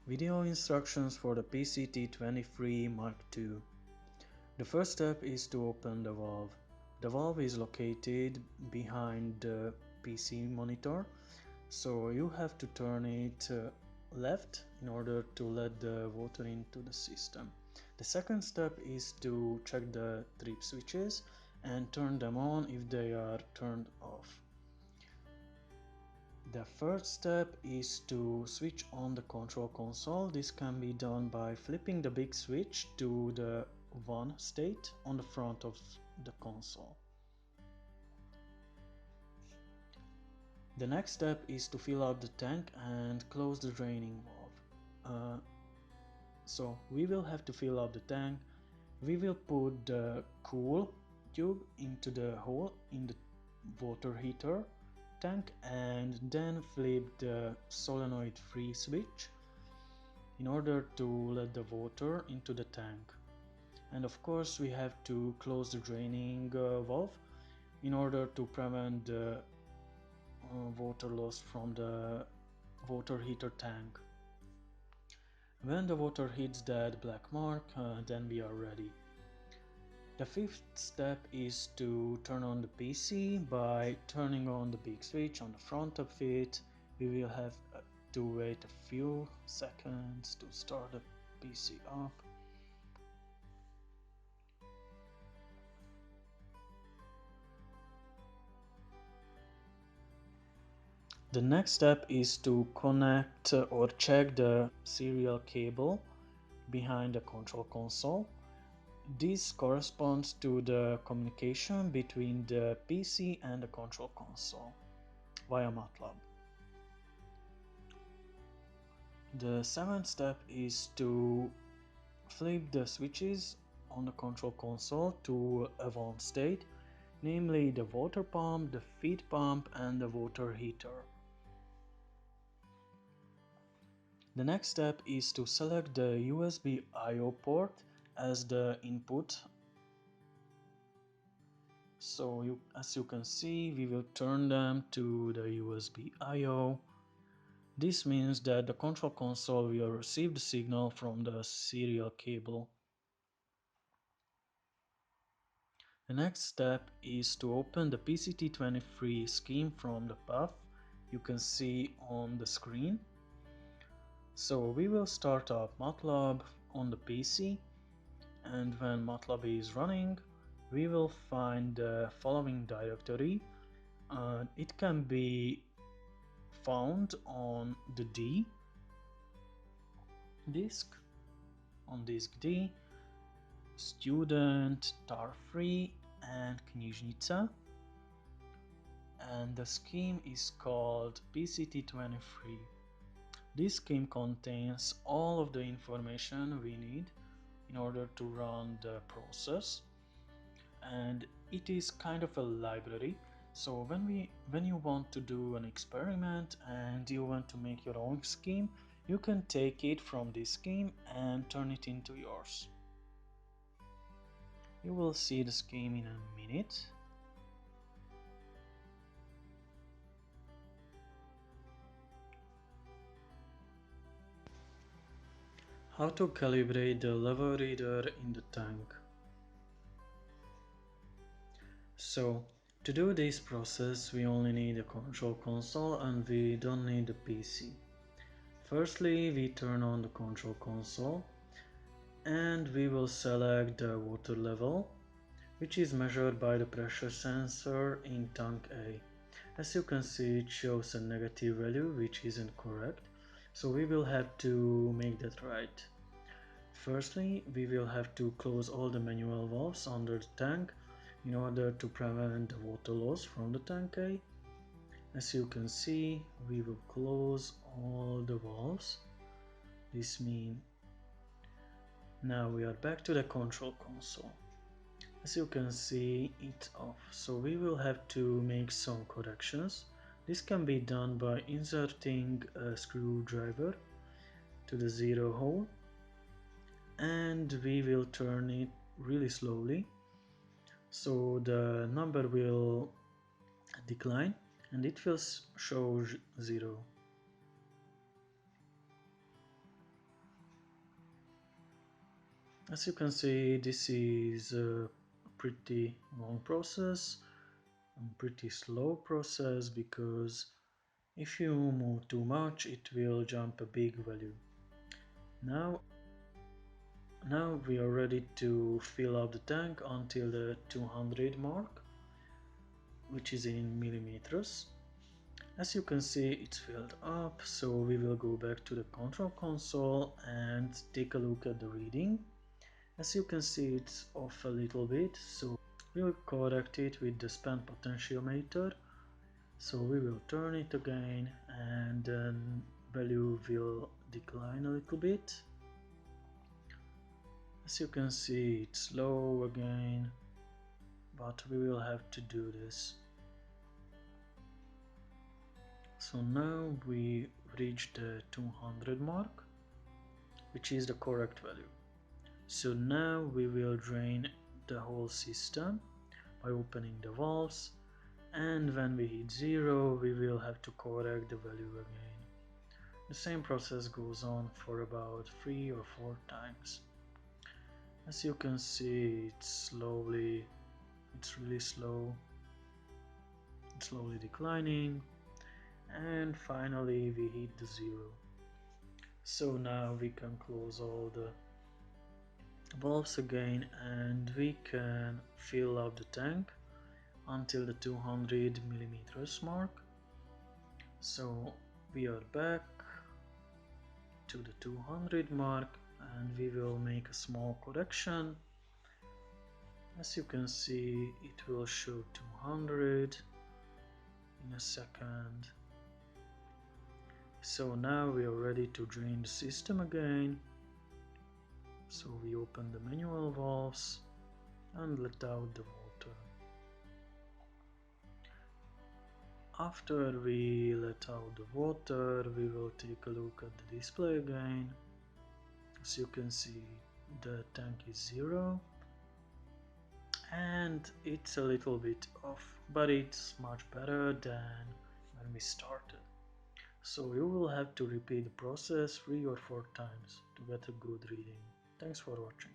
Video instructions for the PCT23 Mark II. The first step is to open the valve. The valve is located behind the PC monitor, so you have to turn it left in order to let the water into the system. The second step is to check the trip switches and turn them on if they are turned off. The third step is to switch on the control console. This can be done by flipping the big switch to the 1 state on the front of the console. The next step is to fill out the tank and close the draining valve. So we will have to fill up the tank. We will put the cool tube into the hole in the water heater tank and then flip the solenoid free switch in order to let the water into the tank. And of course we have to close the draining valve in order to prevent the water loss from the water heater tank. When the water hits that black mark, then we are ready. The fifth step is to turn on the PC by turning on the big switch on the front of it. We will have to wait a few seconds to start the PC up. The next step is to connect or check the serial cable behind the control console. This corresponds to the communication between the PC and the control console via MATLAB. The seventh step is to flip the switches on the control console to a 1 state, namely the water pump, the feed pump and the water heater. The next step is to select the USB I/O port as the input. So as you can see, we will turn them to the USB I/O. This means that the control console will receive the signal from the serial cable. The next step is to open the PCT23 scheme from the path you can see on the screen. So we will start up MATLAB on the PC, and when MATLAB is running, we will find the following directory. It can be found on the D disk, on disk D, student, tar3 and Knižnica, and the scheme is called PCT23. This scheme contains all of the information we need in order to run the process, and it is kind of a library. So when you want to do an experiment and you want to make your own scheme, you can take it from this scheme and turn it into yours. You will see the scheme in a minute. How to calibrate the level reader in the tank. So to do this process we only need a control console and we don't need the PC. Firstly, we turn on the control console and we will select the water level, which is measured by the pressure sensor in tank A. As you can see, it shows a negative value which isn't correct, so we will have to make that right. Firstly, we will have to close all the manual valves under the tank in order to prevent the water loss from the tank A. As you can see, we will close all the valves. This means now we are back to the control console. As you can see, it's off, so we will have to make some corrections. This can be done by inserting a screwdriver to the 0 hole, and we will turn it really slowly so the number will decline and it will show 0. As you can see, this is a pretty long process and pretty slow process, because if you move too much it will jump a big value. Now we are ready to fill up the tank until the 200 mark, which is in millimeters. As you can see, it's filled up, so we will go back to the control console and take a look at the reading. As you can see, it's off a little bit, so we'll correct it with the span potentiometer. So we will turn it again and then value will decline a little bit. As you can see, it's low again, but we will have to do this. So now we reached the 200 mark, which is the correct value. So now we will drain the whole system by opening the valves, and when we hit 0 we will have to correct the value again. The same process goes on for about 3 or 4 times. As you can see, it's really slow, it's slowly declining, and finally we hit the 0. So now we can close all the valves again and we can fill up the tank until the 200 millimeters mark. So we are back to the 200 mark and we will make a small correction. As you can see, it will show 200 in a second. So now we are ready to drain the system again. So we open the manual valves and let out the water. After we let out the water, we will take a look at the display again. As you can see, the tank is 0 and it's a little bit off, but it's much better than when we started. So you will have to repeat the process 3 or 4 times to get a good reading. Thanks for watching.